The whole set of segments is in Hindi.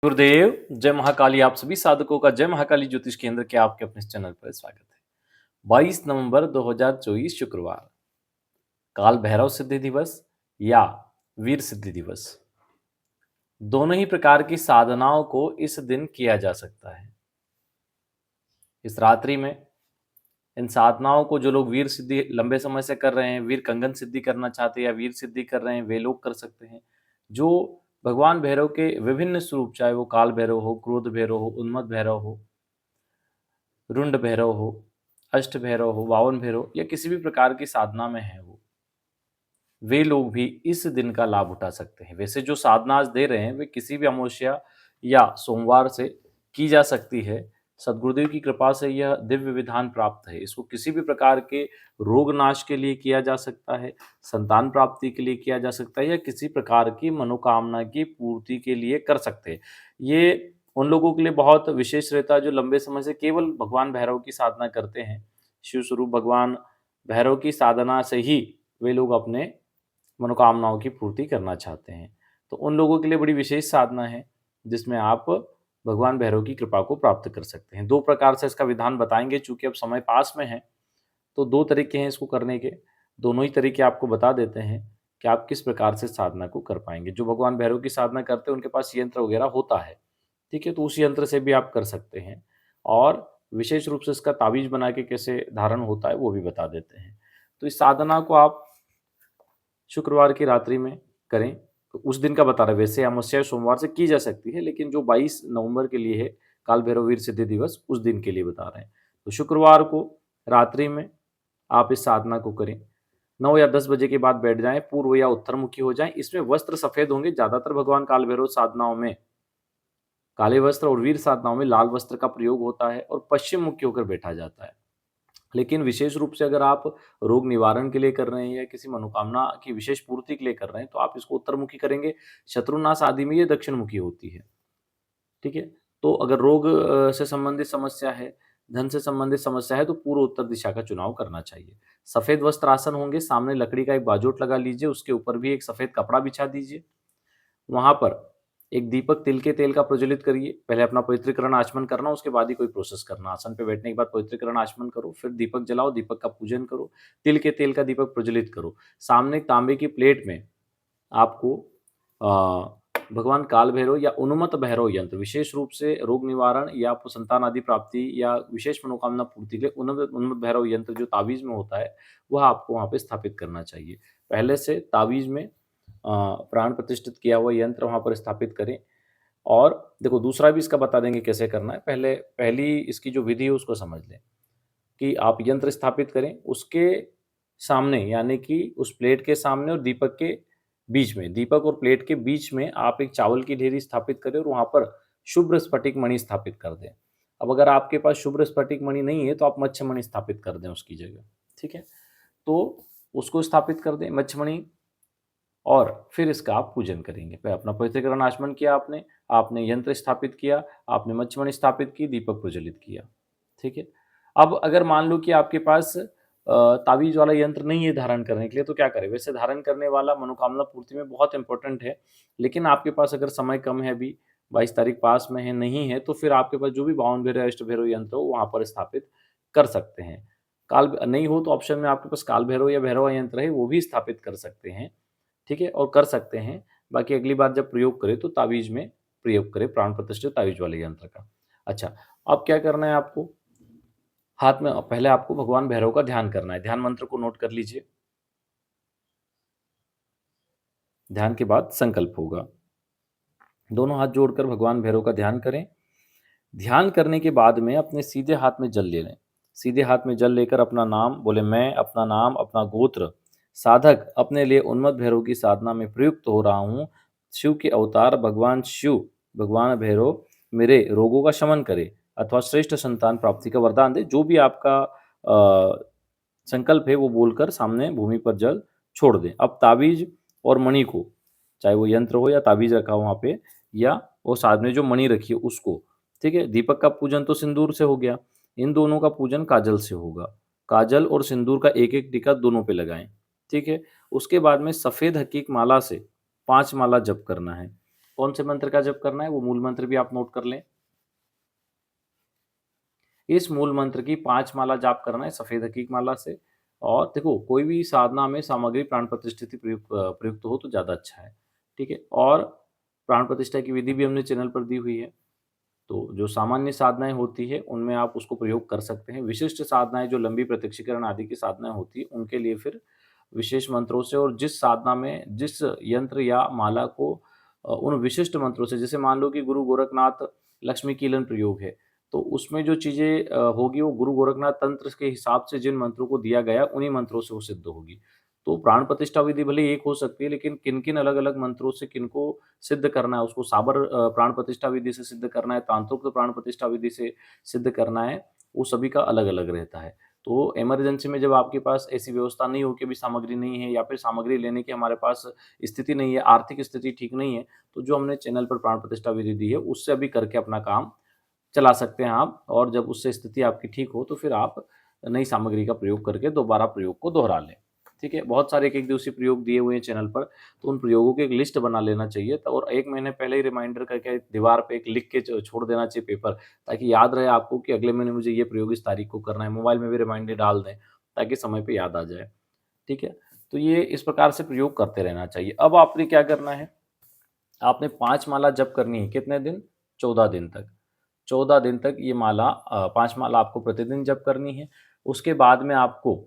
गुरुदेव, जय महाकाली। आप सभी साधकों का जय महाकाली ज्योतिष केंद्र के आपके अपने इस चैनल पर स्वागत है। 22 नवंबर 2024 शुक्रवार, काल भैरव सिद्धि दिवस या वीर सिद्धि दिवस, दोनों ही प्रकार की साधनाओं को इस दिन किया जा सकता है। इस रात्रि में इन साधनाओं को जो लोग वीर सिद्धि लंबे समय से कर रहे हैं, वीर कंगन सिद्धि करना चाहते हैं या वीर सिद्धि कर रहे हैं, वे लोग कर सकते हैं। जो भगवान भैरव के विभिन्न स्वरूप, चाहे वो काल भैरव हो, क्रोध भैरव हो, उन्मत्त भैरव हो, रुंड भैरव हो, अष्ट भैरव हो, वावन भैरव या किसी भी प्रकार की साधना में है वो, वे लोग भी इस दिन का लाभ उठा सकते हैं। वैसे जो साधना आज दे रहे हैं वे किसी भी अमावस्या या सोमवार से की जा सकती है। सद्गुरुदेव की कृपा से यह दिव्य विधान प्राप्त है। इसको किसी भी प्रकार के रोग नाश के लिए किया जा सकता है, संतान प्राप्ति के लिए किया जा सकता है या किसी प्रकार की मनोकामना की पूर्ति के लिए कर सकते हैं। ये उन लोगों के लिए बहुत विशेष रहता है जो लंबे समय से केवल भगवान भैरव की साधना करते हैं। शिव स्वरूप भगवान भैरव की साधना से ही वे लोग अपने मनोकामनाओं की पूर्ति करना चाहते हैं। तो उन लोगों के लिए बड़ी विशेष साधना है, जिसमें आप भगवान भैरव की कृपा को प्राप्त कर सकते हैं। 2 प्रकार से इसका विधान बताएँगे, चूँकि अब समय पास में है, तो 2 तरीके हैं इसको करने के। दोनों ही तरीके आपको बता देते हैं कि आप किस प्रकार से साधना को कर पाएँगे। जो भगवान भैरव की साधना करते हैं, उनके पास यंत्र वगैरह होता है, ठीक है? तो उस यंत्र से भी आप कर सकते हैं और विशेष रूप से इसका ताबीज़ बना के कैसे धारण होता है, वो भी बता देते हैं। तो इस साधना को आप शुक्रवार की रात्रि में करें, तो उस दिन का बता रहे हैं। वैसे अमावस्या सोमवार से की जा सकती है, लेकिन जो 22 नवंबर के लिए है, काल भैरव वीर सिद्धि दिवस, उस दिन के लिए बता रहे हैं। तो शुक्रवार को रात्रि में आप इस साधना को करें। 9 या 10 बजे के बाद बैठ जाएँ, पूर्व या उत्तरमुखी हो जाएँ। इसमें वस्त्र सफ़ेद होंगे। ज़्यादातर भगवान काल भैरव साधनाओं में काले वस्त्र और वीर साधनाओं में लाल वस्त्र का प्रयोग होता है और पश्चिम मुखी होकर बैठा जाता है। लेकिन विशेष रूप से अगर आप रोग निवारण के लिए कर रहे हैं या किसी मनोकामना की विशेष पूर्ति के लिए कर रहे हैं, तो आप इसको उत्तरमुखी करेंगे। शत्रुनाश आदि में ये दक्षिणमुखी होती है, ठीक है? तो अगर रोग से संबंधित समस्या है, धन से संबंधित समस्या है, तो पूर्व उत्तर दिशा का चुनाव करना चाहिए। सफ़ेद वस्त्र आसन होंगे, सामने लकड़ी का एक बाजोट लगा लीजिए, उसके ऊपर भी एक सफ़ेद कपड़ा बिछा दीजिए। वहाँ पर एक दीपक तिल के तेल का प्रज्वलित करिए। पहले अपना पवित्रीकरण आचमन करना, उसके बाद ही कोई प्रोसेस करना। आसन पे बैठने के बाद पवित्रीकरण आचमन करो, फिर दीपक जलाओ, दीपक का पूजन करो, तिल के तेल का दीपक प्रज्वलित करो। सामने तांबे की प्लेट में आपको भगवान काल भैरव या उन्मत्त भैरव यंत्र, विशेष रूप से रोग निवारण या आपको संतान आदि प्राप्ति या विशेष मनोकामना पूर्ति के लिए उन्मत्त भैरव यंत्र जो ताबीज़ में होता है, वह आपको वहाँ पे स्थापित करना चाहिए। पहले से ताबीज़ में प्राण प्रतिष्ठित किया हुआ यंत्र वहाँ पर स्थापित करें। और देखो, दूसरा भी इसका बता देंगे कैसे करना है। पहली इसकी जो विधि है उसको समझ लें कि आप यंत्र स्थापित करें, उसके सामने यानी कि उस प्लेट के सामने और दीपक के बीच में, दीपक और प्लेट के बीच में आप एक चावल की ढेरी स्थापित करें और वहाँ पर शुभ्र स्फटिक मणि स्थापित कर दें। अब अगर आपके पास शुभ्र स्फटिक मणि नहीं है, तो आप मत्स्य मणि स्थापित कर दें उसकी जगह, ठीक है? तो उसको स्थापित कर दें मत्स्य मणि, और फिर इसका आप पूजन करेंगे। फिर अपना पवित्रीकरण आचमन किया आपने यंत्र स्थापित किया, आपने मच्छमणि स्थापित की, दीपक प्रज्वलित किया, ठीक है? अब अगर मान लो कि आपके पास ताबीज़ वाला यंत्र नहीं है धारण करने के लिए, तो क्या करें? वैसे धारण करने वाला मनोकामना पूर्ति में बहुत इम्पोर्टेंट है, लेकिन आपके पास अगर समय कम है, अभी 22 तारीख पास में है, नहीं है, तो फिर आपके पास जो भी बावन भैरव, अष्ट भैरव यंत्र हो, वहाँ पर स्थापित कर सकते हैं। काल नहीं हो तो ऑप्शन में आपके पास काल भैरव या भैरवा यंत्र है, वो भी स्थापित कर सकते हैं। ठीक है? और कर सकते हैं। बाकी अगली बार जब प्रयोग करें तो ताबीज़ में प्रयोग करें, प्राण प्रतिष्ठित ताबीज़ वाले यंत्र का। अच्छा, अब क्या करना है आपको? हाथ में पहले आपको भगवान भैरव का ध्यान करना है। ध्यान मंत्र को नोट कर लीजिए। ध्यान के बाद संकल्प होगा। दोनों हाथ जोड़कर भगवान भैरव का ध्यान करें। ध्यान करने के बाद में अपने सीधे हाथ में जल ले लें। सीधे हाथ में जल लेकर अपना नाम बोले, मैं अपना नाम, अपना गोत्र, साधक अपने लिए उन्मत्त भैरव की साधना में प्रयुक्त हो रहा हूँ। शिव के अवतार भगवान शिव, भगवान भैरव मेरे रोगों का शमन करे अथवा श्रेष्ठ संतान प्राप्ति का वरदान दे। जो भी आपका संकल्प है वो बोलकर सामने भूमि पर जल छोड़ दें। अब ताबीज और मणि को, चाहे वो यंत्र हो या ताबीज रखा हो वहाँ पे, या वो साथ में जो मणि रखी है उसको, ठीक है? दीपक का पूजन तो सिंदूर से हो गया, इन दोनों का पूजन काजल से होगा। काजल और सिंदूर का एक-एक टीका दोनों पे लगाएँ, ठीक है? उसके बाद में सफ़ेद हकीक माला से 5 माला जप करना है। कौन से मंत्र का जप करना है वो मूल मंत्र भी आप नोट कर लें। इस मूल मंत्र की 5 माला जाप करना है सफेद हकीक माला से। और देखो कोई भी साधना में सामग्री प्राण प्रतिष्ठित प्रयुक्त हो तो ज़्यादा अच्छा है, ठीक है। और प्राण प्रतिष्ठा की विधि भी हमने चैनल पर दी हुई है। तो जो सामान्य साधनाएँ होती हैं, उनमें आप उसको प्रयोग कर सकते हैं। विशिष्ट साधनाएँ जो लंबी प्रत्यक्षीकरण आदि की साधनाएँ होती हैं, उनके लिए फिर विशेष मंत्रों से और जिस साधना में जिस यंत्र या माला को उन विशिष्ट मंत्रों से, जैसे मान लो कि गुरु गोरखनाथ लक्ष्मी कीलन प्रयोग है, तो उसमें जो चीज़ें होगी वो गुरु गोरखनाथ तंत्र के हिसाब से जिन मंत्रों को दिया गया, उन्हीं मंत्रों से वो सिद्ध होगी। तो प्राण प्रतिष्ठा विधि भले एक हो सकती है, लेकिन किन-किन अलग-अलग मंत्रों से किनको सिद्ध करना है, उसको साबर प्राण प्रतिष्ठा विधि से सिद्ध करना है, तांत्रिक प्राण प्रतिष्ठा विधि से सिद्ध करना है, वो सभी का अलग-अलग रहता है। तो इमरजेंसी में जब आपके पास ऐसी व्यवस्था नहीं हो कि अभी सामग्री नहीं है या फिर सामग्री लेने की हमारे पास स्थिति नहीं है, आर्थिक स्थिति ठीक नहीं है, तो जो हमने चैनल पर प्राण प्रतिष्ठा विधि दी है, उससे अभी करके अपना काम चला सकते हैं आप। और जब उससे स्थिति आपकी ठीक हो, तो फिर आप नई सामग्री का प्रयोग करके दोबारा प्रयोग को दोहरा लें। ठीक है? बहुत सारे एक-एक दिवसीय प्रयोग दिए हुए हैं चैनल पर, तो उन प्रयोगों की एक लिस्ट बना लेना चाहिए त और 1 महीने पहले ही रिमाइंडर करके दीवार पे एक लिख के छोड़ देना चाहिए पेपर, ताकि याद रहे आपको कि अगले महीने मुझे ये प्रयोग इस तारीख को करना है। मोबाइल में भी रिमाइंडर डाल दें, ताकि समय पे याद आ जाए। ठीक है? तो ये इस प्रकार से प्रयोग करते रहना चाहिए। अब आपने क्या करना है, आपने 5 माला जप करनी है, कितने दिन? 14 दिन तक। 14 दिन तक ये माला 5 माला आपको प्रतिदिन जप करनी है। उसके बाद में आपको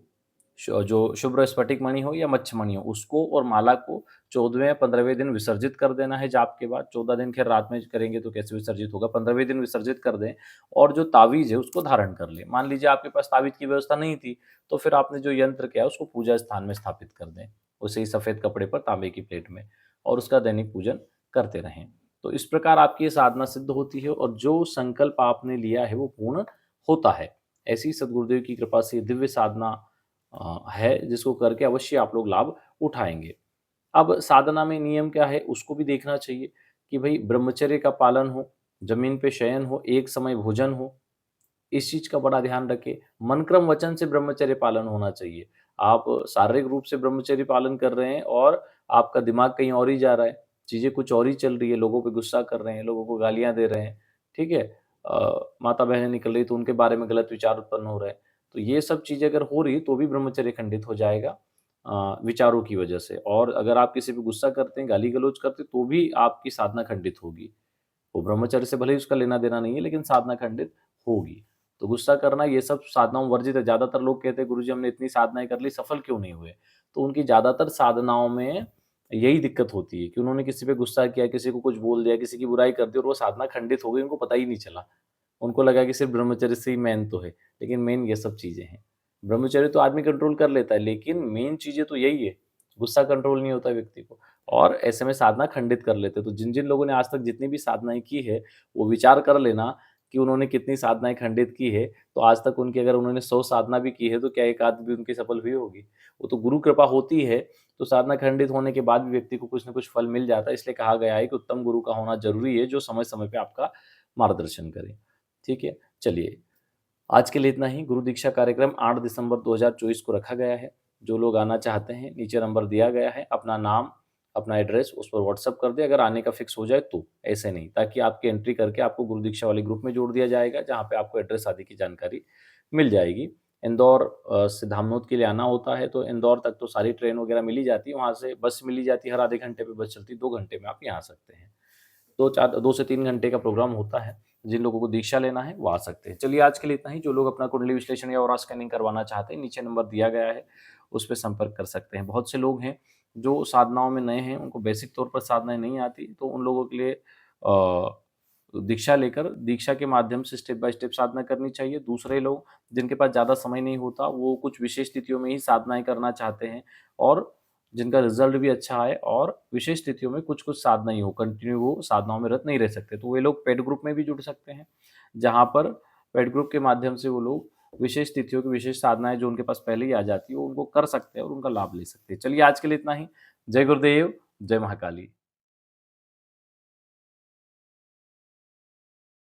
जो शुभ्र स्फटिक मणि हो या मत्स्य मणि हो, उसको और माला को 14वें या 15वें दिन विसर्जित कर देना है जाप के बाद। 14 दिन ख़ैर रात में करेंगे तो कैसे विसर्जित होगा, 15वें दिन विसर्जित कर दें और जो तावीज़ है उसको धारण कर लें। मान लीजिए आपके पास तावीज़ की व्यवस्था नहीं थी, तो फिर आपने जो यंत्र किया उसको पूजा स्थान में स्थापित कर दें, उसे ही सफ़ेद कपड़े पर तांबे की प्लेट में, और उसका दैनिक पूजन करते रहें। तो इस प्रकार आपकी ये साधना सिद्ध होती है और जो संकल्प आपने लिया है वो पूर्ण होता है। ऐसी सद्गुरुदेव की कृपा से दिव्य साधना है, जिसको करके अवश्य आप लोग लाभ उठाएँगे। अब साधना में नियम क्या है उसको भी देखना चाहिए कि भई ब्रह्मचर्य का पालन हो, ज़मीन पे शयन हो, एक समय भोजन हो, इस चीज़ का बड़ा ध्यान रखें। मन, क्रम, वचन से ब्रह्मचर्य पालन होना चाहिए। आप शारीरिक रूप से ब्रह्मचर्य पालन कर रहे हैं और आपका दिमाग कहीं और ही जा रहा है, चीज़ें कुछ और ही चल रही है, लोगों पे गुस्सा कर रहे हैं, लोगों को गालियाँ दे रहे हैं, ठीक है? माता-बहनें निकल रही तो उनके बारे में गलत विचार उत्पन्न हो रहे हैं। तो ये सब चीज़ें अगर हो रही तो भी ब्रह्मचर्य खंडित हो जाएगा विचारों की वजह से। और अगर आप किसी पे गुस्सा करते हैं, गाली-गलौज करते हैं तो भी आपकी साधना खंडित होगी। वो ब्रह्मचर्य से भले ही उसका लेना-देना नहीं है, लेकिन साधना खंडित होगी। तो गुस्सा करना ये सब साधनाओं वर्जित है। ज़्यादातर लोग कहते हैं गुरुजी हमने इतनी साधनाएँ कर ली, सफल क्यों नहीं हुए? तो उनकी ज़्यादातर साधनाओं में यही दिक्कत होती है कि उन्होंने किसी पे गुस्सा किया, किसी को कुछ बोल दिया, किसी की बुराई कर दी और वो साधना खंडित हो गई, उनको पता ही नहीं चला। उनको लगा कि सिर्फ ब्रह्मचर्य से ही मेन तो है, लेकिन मेन ये सब चीज़ें हैं। ब्रह्मचर्य तो आदमी कंट्रोल कर लेता है, लेकिन मेन चीज़ें तो यही है। गुस्सा कंट्रोल नहीं होता व्यक्ति को और ऐसे में साधना खंडित कर लेते हैं। तो जिन-जिन लोगों ने आज तक जितनी भी साधनाएँ की है, वो विचार कर लेना कि उन्होंने कितनी साधनाएँ खंडित की है, तो आज तक उनकी अगर उन्होंने 100 साधना भी की है, तो क्या एक आध भी उनकी सफल हुई होगी? वो तो गुरु कृपा होती है, तो साधना खंडित होने के बाद भी व्यक्ति को कुछ न कुछ फल मिल जाता है। इसलिए कहा गया है कि उत्तम गुरु का होना ज़रूरी है, जो समय-समय पे आपका मार्गदर्शन करे। ठीक है? चलिए, आज के लिए इतना ही। गुरु दीक्षा कार्यक्रम 8 दिसंबर 2024 को रखा गया है। जो लोग आना चाहते हैं, नीचे नंबर दिया गया है। अपना नाम, अपना एड्रेस उस पर व्हाट्सएप कर दें, अगर आने का फिक्स हो जाए तो, ऐसे नहीं। ताकि आपकी एंट्री करके आपको गुरु दीक्षा वाले ग्रुप में जोड़ दिया जाएगा, जहाँ पे आपको एड्रेस आदि की जानकारी मिल जाएगी। इंदौर से धामनोद के लिए आना होता है, तो इंदौर तक तो सारी ट्रेन वगैरह मिल ही जाती है। वहाँ से बस मिल ही जाती है, हर आधे घंटे पे बस चलती है, 2 घंटे में आप यहाँ आ सकते हैं। 2 से 3 घंटे का प्रोग्राम होता है। जिन लोगों को दीक्षा लेना है, वो आ सकते हैं। चलिए आज के लिए इतना ही। जो लोग अपना कुंडली विश्लेषण या ऑरा स्कैनिंग करवाना चाहते हैं, नीचे नंबर दिया गया है, उस पे संपर्क कर सकते हैं। बहुत से लोग हैं, जो साधनाओं में नए हैं, उनको बेसिक तौर पर साधनाएँ नहीं आती, तो उन लोगों के लिए दीक्षा लेकर दीक्षा के माध्यम से स्टेप बाय स्टेप साधना करनी चाहिए। दूसरे लोग जिनके पास ज़्यादा समय नहीं होता, वो कुछ विशेष स्थितियों में ही साधनाएँ करना चाहते हैं और जिनका रिज़ल्ट भी अच्छा आए और विशेष स्थितियों में कुछ-कुछ साधना ही हो, कंटिन्यू वो साधनाओं में रत नहीं रह सकते। तो वे लोग पेड ग्रुप में भी जुड़ सकते हैं, जहाँ पर पेड ग्रुप के माध्यम से वो लोग विशेष तिथियों की विशेष साधनाएँ जो उनके पास पहले ही आ जाती है, वो उनको कर सकते हैं और उनका लाभ ले सकते हैं। चलिए आज के लिए इतना ही। जय गुरुदेव, जय महाकाली।